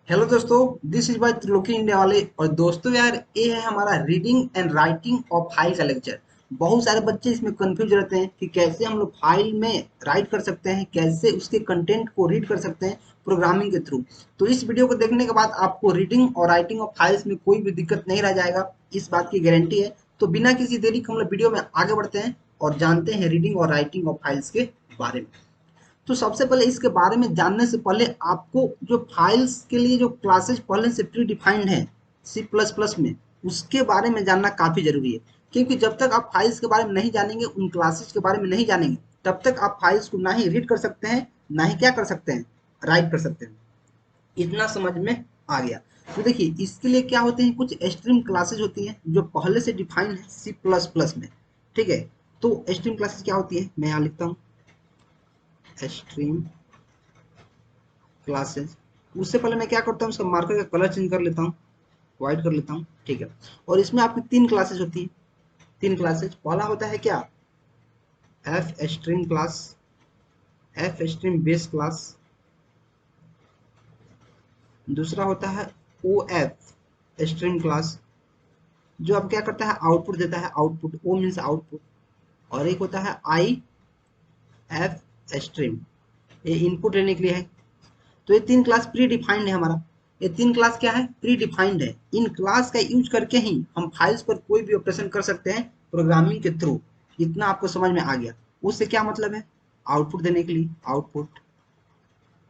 Hello दोस्तों, this is by Triloki India वाले। और दोस्तों यार, ये है हमारा reading and writing of file का लेक्चर। बहुत सारे बच्चे इसमें कंफ्यूज रहते हैं कि कैसे हम लोग फाइल में राइट कर सकते हैं, कैसे उसके कंटेंट को रीड कर सकते हैं प्रोग्रामिंग के थ्रू। तो इस वीडियो को देखने के बाद आपको रीडिंग और राइटिंग ऑफ फाइल्स में कोई भी दिक्कत नहीं रह जाएगा, इस बात की गारंटी है। तो बिना किसी देरी के हम लोग वीडियो में आगे बढ़ते हैं और जानते हैं रीडिंग और राइटिंग ऑफ फाइल्स के बारे में। तो सबसे पहले इसके बारे में जानने से पहले आपको जो फाइल्स के लिए जो क्लासेस पहले से प्री डिफाइंड है सी प्लस प्लस में, उसके बारे में जानना काफ़ी ज़रूरी है। क्योंकि जब तक आप फाइल्स के बारे में नहीं जानेंगे, उन क्लासेस के बारे में नहीं जानेंगे, तब तक आप फाइल्स को ना ही रीड कर सकते हैं, ना ही क्या कर सकते हैं, राइट कर सकते हैं। इतना समझ में आ गया। तो देखिए, इसके लिए क्या होते हैं, कुछ एक्सट्रीम क्लासेस होती हैं जो पहले से डिफाइंड है सी प्लस प्लस में। ठीक है, तो एक्सट्रीम क्लासेस क्या होती है, मैं यहाँ लिखता हूँ एक्सट्रीम क्लासेस। उससे पहले मैं क्या करता हूँ, उसका मार्कर का कलर चेंज कर लेता हूँ, व्हाइट कर लेता हूँ। ठीक है, और इसमें आपकी तीन क्लासेस होती हैं। तीन क्लासेस, पहला होता है क्या, F stream class, F stream base class. दूसरा होता है ओ एफ स्ट्रीम क्लास, जो अब क्या करता है, आउटपुट देता है, आउटपुट, ओ मीन्स आउटपुट। और एक होता है आई एफ स्ट्रीम, ये इनपुट लेने के लिए है। तो ये तीन क्लास प्री डिफाइंड है हमारा। ये तीन क्लास क्या है, प्री डिफाइंड है। इन क्लास का यूज करके ही हम फाइल्स पर कोई भी ऑपरेशन कर सकते हैं प्रोग्रामिंग के थ्रू। इतना आपको समझ में आ गया। उससे क्या मतलब है, आउटपुट देने के लिए, आउटपुट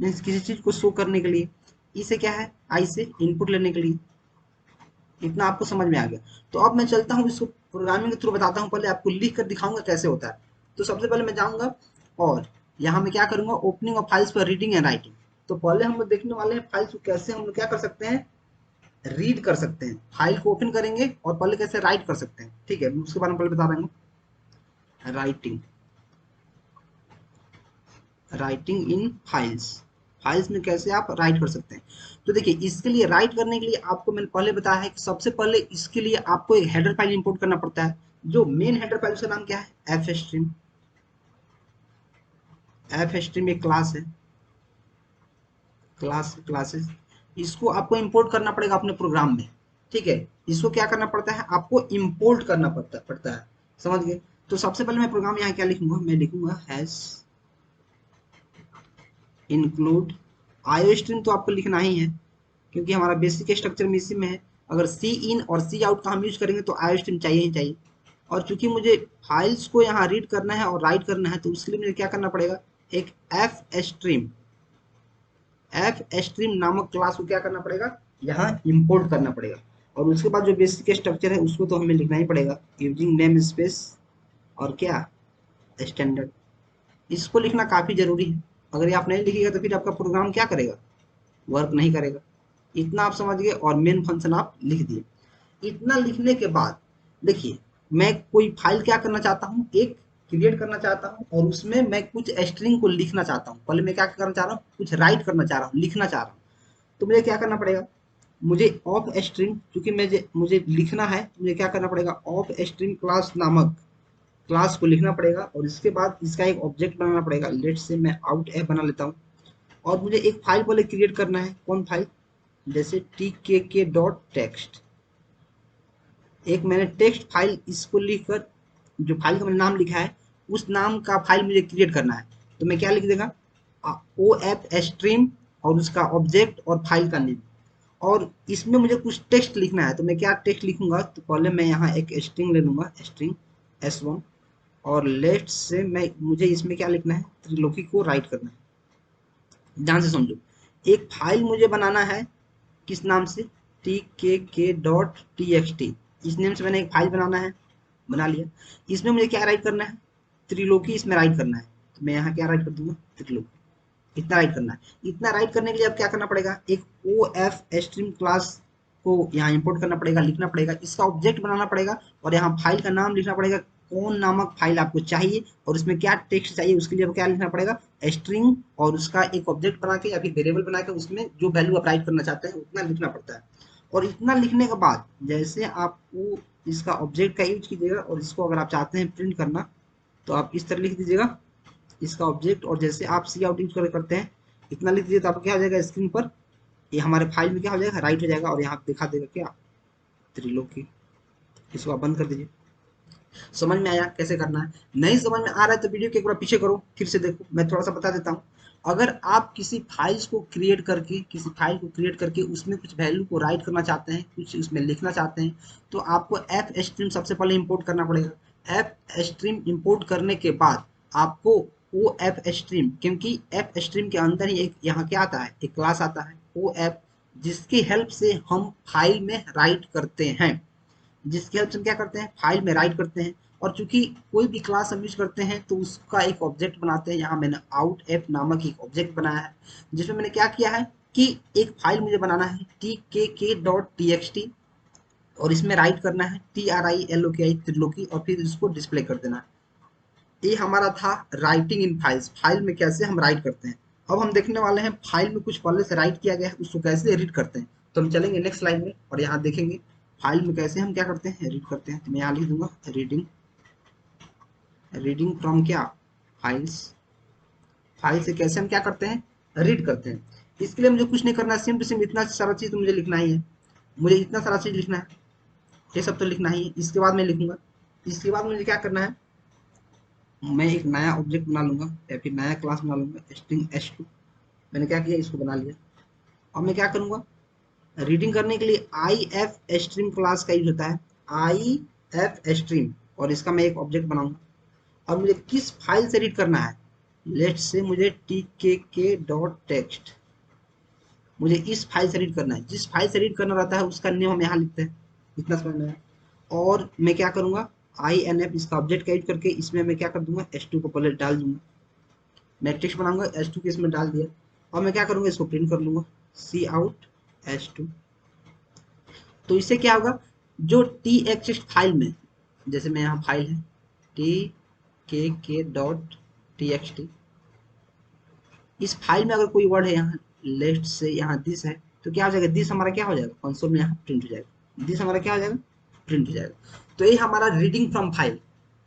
मीन्स किसी चीज को शो करने के लिए। इसे क्या है, आई से इनपुट लेने के लिए। इतना आपको समझ में आ गया। तो अब मैं चलता हूँ, इसको प्रोग्रामिंग के थ्रू बताता हूँ। पहले आपको लिख कर दिखाऊंगा कैसे होता है। तो सबसे पहले मैं जाऊंगा और यहाँ मैं क्या करूंगा, ओपनिंग ऑफ फाइल्स पर रीडिंग एंड राइटिंग। तो पहले हम लोग देखने वाले हैं फाइल्स को कैसे हम लोग क्या कर सकते हैं, रीड कर सकते हैं। फाइल को ओपन करेंगे और पहले कैसे राइट कर सकते हैं। ठीक है, उसके बारे में पहले बता रहा हूँ। Writing, writing in files, files में कैसे आप राइट कर सकते हैं। तो देखिए, इसके लिए राइट करने के लिए आपको मैंने पहले बताया है कि सबसे पहले इसके लिए आपको एक हेडर फाइल इंपोर्ट करना पड़ता है। जो मेन हेडर फाइल, उसका नाम क्या है, एफ स्ट्रीम। एफ स्ट्रीम एक क्लास है, क्लास क्लासेस। इसको आपको इंपोर्ट करना पड़ेगा अपने प्रोग्राम में। ठीक है, इसको क्या करना पड़ता है, आपको इंपोर्ट करना पड़ता है। समझ गए। तो सबसे पहले मैं प्रोग्राम यहाँ क्या लिखूंगा, मैं लिखूंगा हैश इंक्लूड आईओ स्ट्रीम। तो आपको लिखना ही है क्योंकि हमारा बेसिक स्ट्रक्चर में इसी में है। अगर सी इन और सी आउट का हम यूज करेंगे तो आईओ स्ट्रीम चाहिए ही चाहिए। और चूंकि मुझे फाइल्स को यहाँ रीड करना है और राइट करना है, तो उसके लिए मुझे क्या करना पड़ेगा, एक एफ स्ट्रीम, एफ स्ट्रीम नामक क्लास को क्या करना पड़ेगा, यहाँ इंपोर्ट करना पड़ेगा। और उसके बाद जो बेसिक स्ट्रक्चर है उसको तो हमें लिखना ही पड़ेगा, यूजिंग नेम स्पेस और क्या, स्टैंडर्ड। इसको लिखना काफी जरूरी है। अगर ये आप नहीं लिखिएगा तो फिर आपका प्रोग्राम क्या करेगा, वर्क नहीं करेगा। इतना आप समझ गए और मेन फंक्शन आप लिख दिए। इतना लिखने के बाद देखिए, मैं कोई फाइल क्या करना चाहता हूँ, एक क्रिएट करना चाहता हूँ और उसमें मैं कुछ स्ट्रिंग को लिखना चाहता हूँ। पहले मैं क्या करना चाह रहा हूँ, कुछ राइट करना चाह रहा हूँ, लिखना चाह रहा हूँ। तो मुझे क्या करना पड़ेगा, मुझे ऑफ स्ट्रिंग, क्योंकि मुझे लिखना है, तो मुझे क्या करना पड़ेगा, ऑफ स्ट्रिंग क्लास नामक क्लास को लिखना पड़ेगा। और इसके बाद इसका एक ऑब्जेक्ट बनाना पड़ेगा। लेट से मैं आउट ऐप बना लेता हूँ। और मुझे एक फाइल पहले क्रिएट करना है। कौन फाइल, जैसे टी के डॉट टेक्स्ट। एक मैंने टेक्स्ट फाइल, इसको लिखकर जो फाइल का मैंने नाम लिखा है, उस नाम का फाइल मुझे क्रिएट करना है। तो मैं क्या लिख देगा, ओ एफ स्ट्रीम और उसका ऑब्जेक्ट और फाइल का नेम। और इसमें मुझे कुछ टेक्स्ट लिखना है, तो मैं क्या टेक्स्ट लिखूंगा, तो पहले मैं यहाँ एक स्ट्रिंग ले लूंगा, स्ट्रिंग S1। और लेफ्ट से मैं, मुझे इसमें क्या लिखना है, त्रिलोकी को राइट करना है। ध्यान से समझो, एक फाइल मुझे बनाना है, किस नाम से, टी के डॉट टी एक्स टी। इस नेम से मैंने एक फाइल बनाना है, बना लिया। इसमें मुझे क्या राइट करना है, त्रिलोकी इसमें राइट करना है। तो मैं यहाँ क्या राइट कर दूंगा, त्रिलोकी। इतना राइट करना है। इतना राइट करने के लिए अब क्या करना पड़ेगा, एक ओ एफ स्ट्रीम क्लास को यहाँ इंपोर्ट करना पड़ेगा, लिखना पड़ेगा, इसका ऑब्जेक्ट बनाना पड़ेगा और यहाँ फाइल का नाम लिखना पड़ेगा, कौन नामक फाइल आपको चाहिए और उसमें क्या टेक्स्ट चाहिए। उसके लिए अब क्या लिखना पड़ेगा, स्ट्रिंग और उसका एक ऑब्जेक्ट बना के या फिर वेरिएबल बना के उसमें जो वैल्यू आप राइट करना चाहते हैं उतना लिखना पड़ता है। और इतना लिखने के बाद जैसे आपको इसका ऑब्जेक्ट का यूज कीजिएगा और इसको अगर आप चाहते हैं प्रिंट करना, तो आप इस तरह लिख दीजिएगा, इसका ऑब्जेक्ट। और जैसे आप सी आउट यूज करते हैं, इतना लिख दीजिए, तो आपको क्या हो जाएगा, स्क्रीन पर ये हमारे फाइल में क्या हो जाएगा, राइट हो जाएगा और यहाँ पे दिखा देगा क्या, त्रिलोकी। इसको आप बंद कर दीजिए। समझ में आया कैसे करना है? नहीं समझ में आ रहा है तो वीडियो के एक बार पीछे करो, फिर से देखो, मैं थोड़ा सा बता देता हूँ। अगर आप किसी फाइल को क्रिएट करके उसमें कुछ वैल्यू को राइट करना चाहते हैं, कुछ उसमें लिखना चाहते हैं, तो आपको एफ स्ट्रीम सबसे पहले इंपोर्ट करना पड़ेगा। एफ स्ट्रीम इंपोर्ट करने के बाद आपको ओ एफ स्ट्रीम, क्योंकि एफ स्ट्रीम के अंदर ही एक यहाँ क्या आता है, एक क्लास आता है ओ एफ, जिसकी हेल्प से हम फाइल में राइट करते हैं, जिसकी हेल्प से हम क्या करते हैं, फाइल में राइट करते हैं। और चूंकि कोई भी क्लास हम यूज करते हैं तो उसका एक ऑब्जेक्ट बनाते हैं। यहाँ मैंने आउट एप नामक एक ऑब्जेक्ट बनाया है, जिसमें मैंने क्या किया है कि एक फाइल मुझे बनाना है tk.txt, और इसमें राइट करना है TRILOKI त्रिलोकी, और फिर इसको डिस्प्ले कर देना है। ये हमारा था राइटिंग इन फाइल्स, फाइल में कैसे हम राइट करते हैं। अब हम देखने वाले हैं फाइल में कुछ पहले से राइट किया गया है उसको कैसे एडिट करते हैं। तो हम चलेंगे नेक्स्ट स्लाइड में और यहाँ देखेंगे फाइल में कैसे हम क्या करते हैं, एडिट करते हैं। तो मैं यहाँ लिख दूंगा रीडिंग, रीडिंग फ्रॉम क्या, फाइल्स। फाइल से कैसे हम क्या करते हैं, रीड करते हैं। इसके लिए मुझे कुछ नहीं करना है, सिर्फ सिर्फ इतना सारा चीज तो मुझे लिखना ही है, मुझे इतना सारा चीज लिखना है, ये सब तो लिखना ही है। इसके बाद मैं लिखूंगा, इसके बाद मुझे क्या करना है, मैं एक नया ऑब्जेक्ट बना लूंगा या फिर नया क्लास बना लूंगा स्ट्रिंग s2। मैंने क्या किया, इसको बना लिया। अब मैं क्या करूंगा, रीडिंग करने के लिए आई एफ स्ट्रीम क्लास का यूज होता है, आई एफ स्ट्रीम, और इसका मैं एक ऑब्जेक्ट बनाऊंगा। और मुझे किस फाइल से रीड करना है, लेट्स से मुझे tk.txt, मुझे इस फाइल से रीड करना है। जिस फाइल से रीड करना रहता है उसका नेम हम यहाँ लिखते हैं, इतना समझ में आया। और मैं क्या करूंगा, आई एन एफ इसका ऑब्जेक्ट का यूज करके इसमें मैं क्या कर दूंगा, s2 को पहले डाल दूंगा। मैं टेक्स्ट बनाऊंगा, s2 के इसमें डाल दिया। और मैं क्या करूंगा, इसको प्रिंट कर लूंगा सी आउट s2। तो इससे क्या होगा, जो टी एक्स फाइल में, जैसे मैं यहाँ फाइल है tk.txt, इस फाइल में अगर कोई वर्ड है, यहाँ लेफ्ट से यहाँ दिस है, तो क्या हो जाएगा, दिस हमारा क्या हो जाएगा, कंसोल में यहाँ प्रिंट हो जाएगा, दिस हमारा क्या हो जाएगा, प्रिंट हो जाएगा। तो ये हमारा reading from file.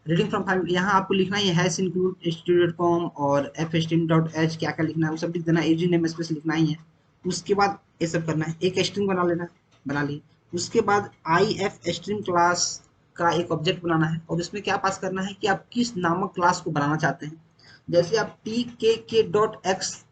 Reading from file यहाँ आपको लिखना ही है हैश इंक्लूड std.com और fstream.h, क्या क्या लिखना है वो सब लिख देना, एजी नेम स्पेस लिखना ही है। उसके बाद ये सब करना है, एक स्ट्रिंग बना लेना है, बना ली। उसके बाद आई एफ स्ट्रिंग क्लास का एक ऑब्जेक्ट बनाना है और इसमें क्या पास करना है कि आप किस नामक क्लास को बनाना चाहते हैं। जैसे आप tk.x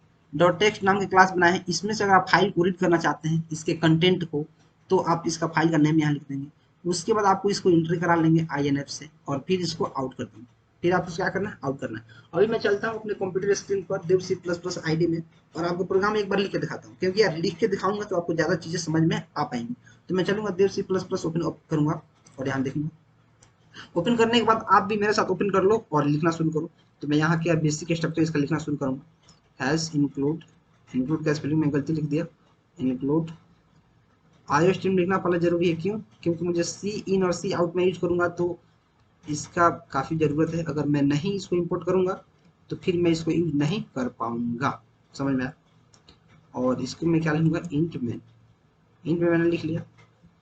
नाम की क्लास बनाए हैं, इसमें से अगर आप फाइल को रीड करना चाहते हैं इसके कंटेंट को, तो आप इसका फाइल का नेम यहाँ लिख देंगे। उसके बाद आपको इसको एंट्री करा लेंगे INF से और फिर इसको आउट कर देंगे। फिर आपको क्या करना है, आउट करना है। अभी मैं चलता हूँ अपने कंप्यूटर स्क्रीन पर देव C++ आईडी में और आपको प्रोग्राम एक बार लिख के दिखाता हूँ, क्योंकि यार लिख के दिखाऊंगा तो आपको ज़्यादा चीज़ें समझ में आ पाएंगी। तो मैं चलूंगा देव C++ ओपन करूंगा और यहाँ देखूंगा। ओपन करने के बाद आप भी मेरे साथ ओपन कर लो और लिखना शुरू करो। तो मैं यहाँ क्या बेसिक स्ट्रक्चर इसका लिखना शुरू करूँगा। हैश इंक्लूड, इंक्लूड का स्पेलिंग मैं गलती लिख दिया, इंक्लूड आयो स्ट्रीम लिखना पहले जरूरी है, क्यों, क्योंकि मुझे सी इन और सी आउट में यूज करूंगा तो इसका काफ़ी ज़रूरत है। अगर मैं नहीं इसको इंपोर्ट करूंगा तो फिर मैं इसको यूज नहीं कर पाऊंगा, समझ में आया। और इसको मैं क्या लिखूंगा, इंट में, इंट में मैंने लिख लिया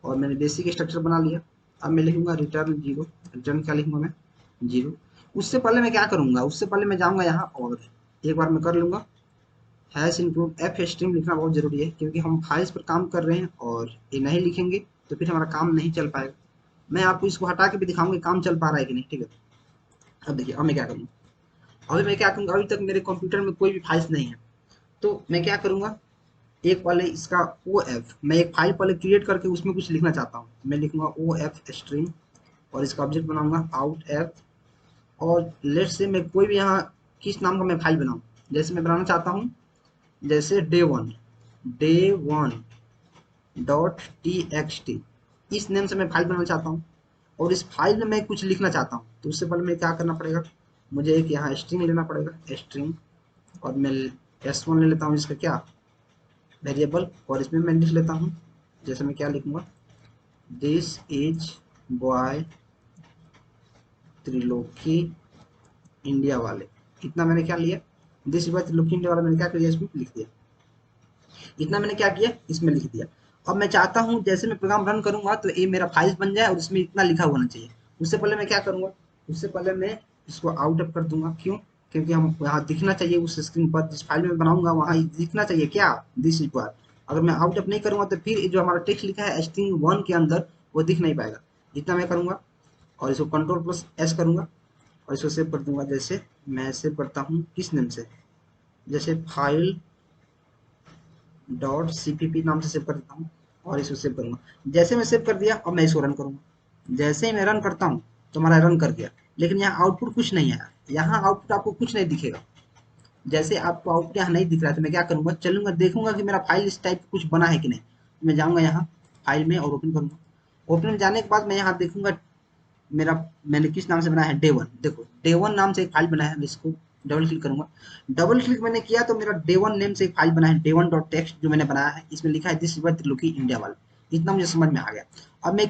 और मैंने बेसिक स्ट्रक्चर बना लिया। अब मैं लिखूंगा रिटर्न जीरो, रिटर्न क्या लिखूंगा मैं, जीरो। उससे पहले मैं क्या करूंगा, उससे पहले मैं जाऊंगा यहाँ और एक बार मैं कर लूंगा हैश इंक्लूड एफ स्ट्रीम लिखना बहुत जरूरी है, क्योंकि हम फाइल्स पर काम कर रहे हैं और ये नहीं लिखेंगे तो फिर हमारा काम नहीं चल पाएगा। मैं आपको इसको हटा के भी दिखाऊंगा काम चल पा रहा है कि नहीं, ठीक है। अब देखिए, अब मैं क्या करूँगा, अभी मैं क्या करूँगा, अभी तक मेरे कंप्यूटर में कोई भी फाइल्स नहीं है, तो मैं क्या करूँगा, एक पहले इसका ओ एफ, मैं एक फाइल पहले क्रिएट करके उसमें कुछ लिखना चाहता हूँ। मैं लिखूंगा ओ एफ स्ट्रीम और इसका ऑब्जेक्ट बनाऊंगा आउट एफ। और लेट से मैं कोई भी यहाँ किस नाम का मैं फाइल बनाऊँ, जैसे मैं बनाना चाहता हूँ, जैसे day one dot T x T, इस नेम से मैं फाइल बनाना चाहता हूँ और इस फाइल में मैं कुछ लिखना चाहता हूँ। तो उससे पहले मैं क्या करना पड़ेगा, मुझे एक यहाँ स्ट्रिंग लेना पड़ेगा, स्ट्रिंग, और मैं s1 ले लेता हूँ इसका क्या, वेरिएबल, और इसमें मैं लिख लेता हूँ, जैसे मैं क्या लिखूंगा, this is boy Triloki India वाले, इतना मैंने क्या लिया, this is boy Triloki India वाला मैंने क्या किया, इसमें लिख दिया। इतना मैंने क्या किया, इसमें लिख दिया। अब मैं चाहता हूँ जैसे मैं प्रोग्राम रन करूंगा तो ये मेरा फाइल्स बन जाए और इसमें इतना लिखा होना चाहिए। उससे पहले मैं क्या करूंगा, उससे पहले मैं इसको आउट ऑफ कर दूंगा, क्यों, क्योंकि हम यहाँ दिखना चाहिए उस स्क्रीन पर जिस फाइल में बनाऊंगा वहाँ दिखना चाहिए क्या, दिस इज बॉय। अगर मैं आउट नहीं करूंगा तो फिर जो हमारा टेक्स्ट लिखा है स्ट्रिंग 1 के अंदर वो दिख नहीं पाएगा। इतना मैं करूंगा और इसको कंट्रोल प्लस एस करूंगा और इसको सेव कर दूंगा। जैसे मैं सेव करता हूँ किस नेम से, जैसे फाइल डॉट cpp नाम से सेव कर देता हूँ और इसको सेव करूंगा। जैसे मैं सेव कर दिया अब मैं इसको रन करूंगा। जैसे ही मैं रन करता हूँ तो हमारा रन कर दिया, लेकिन यहाँ आउटपुट कुछ नहीं आया। यहाँ आउटपुट आपको कुछ नहीं दिखेगा। जैसे आपको आउटपुट यहाँ नहीं दिख रहा है तो मैं क्या करूंगा, चलूंगा देखूंगा कि मेरा फाइल इस टाइप कुछ बना है कि नहीं। मैं जाऊंगा यहाँ फाइल में और ओपन करूंगा। ओपन में जाने के बाद मैं यहाँ देखूंगा मेरा मैंने किस नाम से बनाया है, डे 1। देखो डे 1 नाम से एक फाइल बना है। मैं इसको डबल क्लिक करूंगा। डबल क्लिक मैंने किया तो मेरा डे 1 नेम से एक फाइल बना है, डे 1 डॉट टेक्स्ट जो मैंने बनाया है। इसमें लिखा है दिस इज त्रिलोकी इंडिया वाले। इतना मुझे समझ में आ गया। अब मैं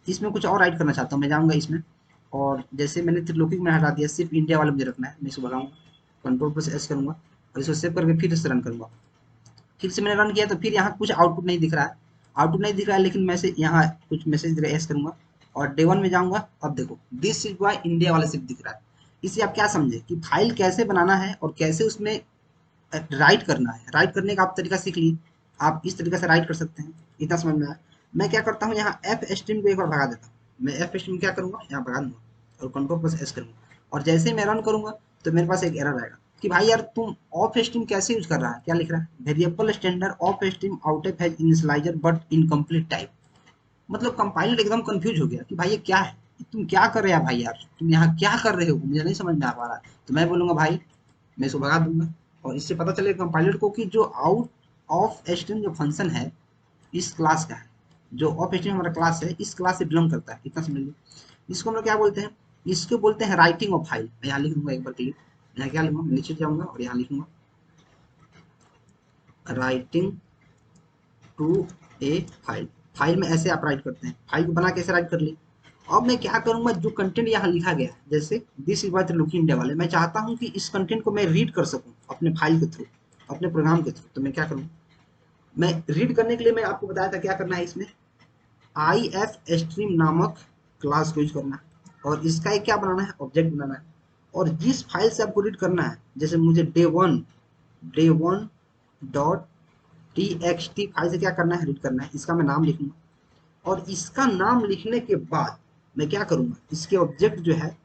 इसमें कुछ और राइट करना चाहता हूँ। मैं जाऊंगा इसमें और जैसे मैंने त्रिलोकी में हटा दिया, सिर्फ इंडिया वाले मुझे रखना है। मैं इसको भगाऊंगा, कंट्रोल प्लस एस करूंगा और इसको सेव करके फिर से रन करूंगा। फिर से मैंने रन किया तो फिर यहाँ कुछ आउटपुट नहीं दिख रहा है। आउटपुट नहीं दिख रहा है, लेकिन मैं से यहाँ कुछ मैसेज एस करूंगा और डे 1 में जाऊंगा। अब देखो दिस इज वाई इंडिया वाला सिर्फ दिख रहा है। इससे आप क्या समझे कि फाइल कैसे बनाना है और कैसे उसमें राइट करना है। राइट करने का आप तरीका सीख लिए, आप इस तरीके से राइट कर सकते हैं। इतना समझ में आया। मैं क्या करता हूँ, यहाँ एफ स्ट्रीम को एक बार भगा देता हूँ। मैं एफ स्ट्रीम क्या करूंगा, यहाँ भगा दूंगा और कंट्रोल प्लस एस करूंगा और जैसे ही मैं रन करूंगा तो मेरे पास एक एरर आएगा कि भाई यार तुम ऑफ स्ट्रीम कैसे यूज कर रहा है। क्या लिख रहा है, variable standard of stream output has initialiser but incomplete type. मतलब कंपाइलर एकदम कंफ्यूज हो गया कि भाई ये क्या है, तुम क्या कर रहे हो भाई, यार तुम यहाँ क्या कर रहे हो, मुझे नहीं समझ में आ पा रहा। तो मैं बोलूंगा भाई, मैं इसको भगा दूंगा और इससे पता चलेगा कंपाइलर को कि जो आउट ऑफ स्ट्रीम जो फंक्शन है इस क्लास का है। जो ऑफ स्ट्रीम हमारा क्लास है इस क्लास से बिलोंग करता है। इतना समझ लो। इसको हम लोग क्या बोलते हैं, इसको बोलते हैं राइटिंग ऑफ फाइल। मैं यहाँ लिख दूंगा एक बार के लिए। यहाँ क्या लिखूंगा, नीचे जाऊंगा और यहाँ लिखूंगा writing to a file. File में ऐसे आप राइट करते हैं। फाइल को बना कैसे राइट कर ली। अब मैं क्या करूंगा, जो कंटेंट यहाँ लिखा गया है जैसे this is by Triloki India वाले, मैं चाहता हूँ कि इस कंटेंट को मैं रीड कर सकूँ अपने फाइल के थ्रू, अपने प्रोग्राम के थ्रू। तो मैं क्या करूँ, मैं रीड करने के लिए मैं आपको बताया था क्या करना है, इसमें आई एफ स्ट्रीम नामक क्लास को यूज करना है और इसका एक क्या बनाना है, ऑब्जेक्ट बनाना है। और जिस फाइल से आपको रीड करना है, जैसे मुझे डे 1 डॉट txt फाइल से क्या करना है, रीड करना है, इसका मैं नाम लिखूंगा। और इसका नाम लिखने के बाद मैं क्या करूंगा, इसके ऑब्जेक्ट जो है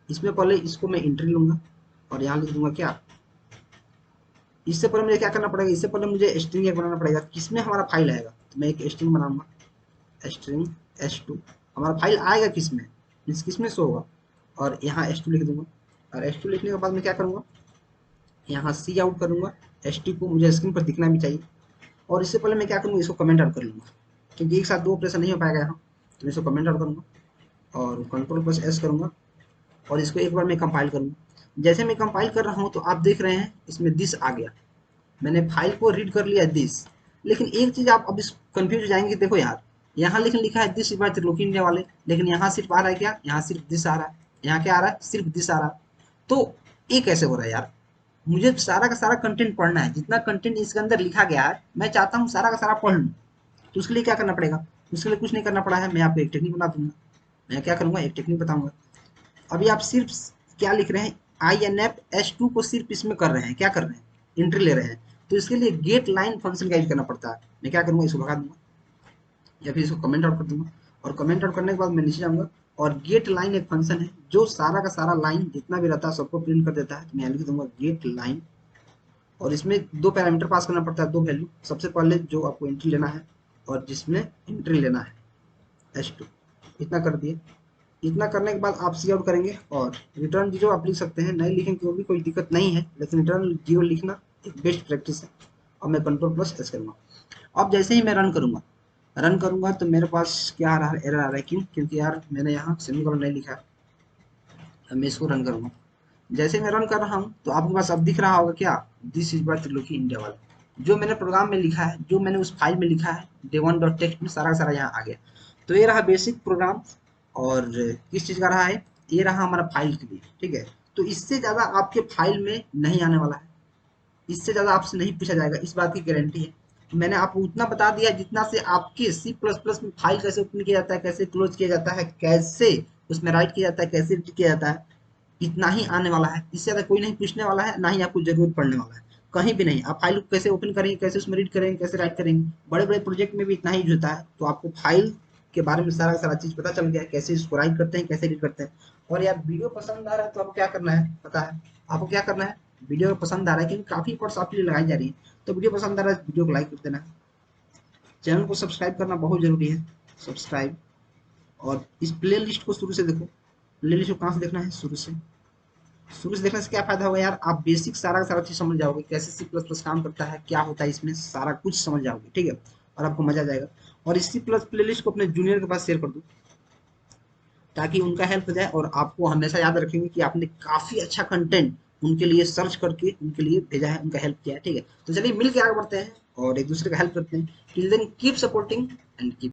इसमें पहले इसको मैं एंट्री लूंगा और यहाँ लिख दूंगा क्या। इससे पहले मुझे क्या करना पड़ेगा, इससे पहले मुझे स्ट्रिंग एक बनाना पड़ेगा किसमें हमारा फाइल आएगा। तो मैं एक स्ट्रिंग बनाऊंगा, स्ट्रिंग s2। हमारा फाइल आएगा किसमें, मीन्स किसमें शो होगा। और यहाँ s2 लिख दूंगा और s2 लिखने के बाद मैं क्या करूंगा, यहाँ सी आउट करूंगा। s2 को मुझे स्क्रीन पर दिखना भी चाहिए। और इससे पहले मैं क्या करूँगा, इसको कमेंट आउट कर लूँगा क्योंकि एक साथ दो ऑपरेशन नहीं हो पाएगा यहाँ। तो मैं इसको कमेंट आउट करूँगा और कंट्रोल प्लस एस करूँगा और इसको एक बार मैं कंपाइल करूँगा। जैसे मैं कंपाइल कर रहा हूँ तो आप देख रहे हैं इसमें दिस आ गया। मैंने फाइल को रीड कर लिया दिस। लेकिन एक चीज़ आप अब इस कन्फ्यूज हो जाएंगे, देखो यार यहाँ लेकिन लिखा है this is by Triloki India वाले, लेकिन यहाँ सिर्फ आ रहा है क्या, यहाँ सिर्फ दिस आ रहा है। यहाँ क्या आ रहा है, सिर्फ दिस आ रहा है। तो ये कैसे हो रहा है यार, मुझे सारा का सारा कंटेंट पढ़ना है। जितना कंटेंट इसके अंदर लिखा गया है मैं चाहता हूँ सारा का सारा पढ़ लूँ। तो उसके लिए क्या करना पड़ेगा, उसके लिए कुछ नहीं करना पड़ा है। मैं आपको एक टेक्निक बता दूंगा। मैं क्या करूँगा, एक टेक्निक बताऊंगा। अभी आप सिर्फ क्या लिख रहे हैं, INF-S2 को सिर्फ इसमें कर रहे हैं, क्या कर रहे हैं, एंट्री ले रहे हैं। तो इसके लिए गेट लाइन फंक्शन का यूज करना पड़ता है। मैं क्या करूँगा, इसको भगा दूंगा या फिर इसको कमेंट आउट कर दूंगा और कमेंट आउट करने के बाद मैं नीचे जाऊंगा और गेट लाइन एक फंक्शन है जो सारा का सारा लाइन जितना भी रहता है सबको प्रिंट कर देता है। तो मैं लिख दूंगा गेट लाइन और इसमें दो पैरामीटर पास करना पड़ता है, दो वैल्यू। सबसे पहले जो आपको एंट्री लेना है और जिसमें एंट्री लेना है S2। इतना कर दिए। इतना करने के बाद आप सी आउट करेंगे और रिटर्न जीरो आप लिख सकते हैं, नहीं लिखेंगे तो भी कोई दिक्कत नहीं है, लेकिन रिटर्न जीरो लिखना एक बेस्ट प्रैक्टिस है। और मैं कंट्रोल प्लस एस करूँगा। अब जैसे ही मैं रन करूँगा तो मेरे पास क्या आ रहा है, एरर आ रहा है। क्यों, क्योंकि यार मैंने यहाँ सेमीकोलन नहीं लिखा है। मैं इसको रन करूँगा। जैसे मैं रन कर रहा हूँ तो आपके पास अब दिख रहा होगा क्या, this is by Triloki India वाला। जो मैंने प्रोग्राम में लिखा है, जो मैंने उस फाइल में लिखा है day1.txt में, सारा का सारा यहाँ आ गया। तो ये रहा बेसिक प्रोग्राम। और किस चीज़ का रहा है, ये रहा हमारा फाइल के लिए, ठीक है। तो इससे ज़्यादा आपके फाइल में नहीं आने वाला है, इससे ज़्यादा आपसे नहीं पूछा जाएगा, इस बात की गारंटी है। तो मैंने आपको उतना बता दिया जितना से आपके C++ में फाइल कैसे ओपन किया जाता है, कैसे क्लोज किया जाता है, कैसे उसमें राइट किया जाता है, कैसे एडिट किया जाता है, इतना ही आने वाला है। इससे ज़्यादा कोई नहीं पूछने वाला है, ना ही आपको जरूरत पड़ने वाला है। कहीं भी नहीं। आप फाइल को कैसे ओपन करेंगे, कैसे उसमें रीड करेंगे, कैसे राइट करेंगे, बड़े बड़े प्रोजेक्ट में भी इतना ही यूज होता है। तो आपको फाइल के बारे में सारा सारा चीज पता चल गया है, कैसे इसको राइट करते हैं, कैसे रीड करते हैं। और यार वीडियो पसंद आ रहा है तो आपको क्या करना है पता है, आपको क्या करना है, वीडियो पसंद आ रहा है क्योंकि काफी एफर्ट्स आपके लिए लगाई जा रही है, तो वीडियो पसंद आ रहा है वीडियो को लाइक कर देना है, चैनल को सब्सक्राइब करना बहुत जरूरी है, सब्सक्राइब। और इस प्ले लिस्ट को शुरू से देखो, प्ले लिस्ट को कहाँ से देखना है, शुरू से। शुरू से देखने से क्या फायदा होगा यार, आप बेसिक सारा का सारा चीज समझ जाओगे, कैसे सी प्लस प्लस काम करता है, क्या होता है इसमें, सारा कुछ समझ जाओगे, ठीक है। और आपको मजा आ जाएगा। और इस सी प्लस प्ले लिस्ट को अपने जूनियर के पास शेयर कर दो, ताकि उनका हेल्प हो जाए, और आपको हमेशा याद रखेंगे कि आपने काफी अच्छा कंटेंट उनके लिए सर्च करके उनके लिए भेजा है, उनका हेल्प किया है, ठीक है। तो चलिए मिल के आगे बढ़ते हैं और एक दूसरे का हेल्प करते हैं। Till then keep supporting and keep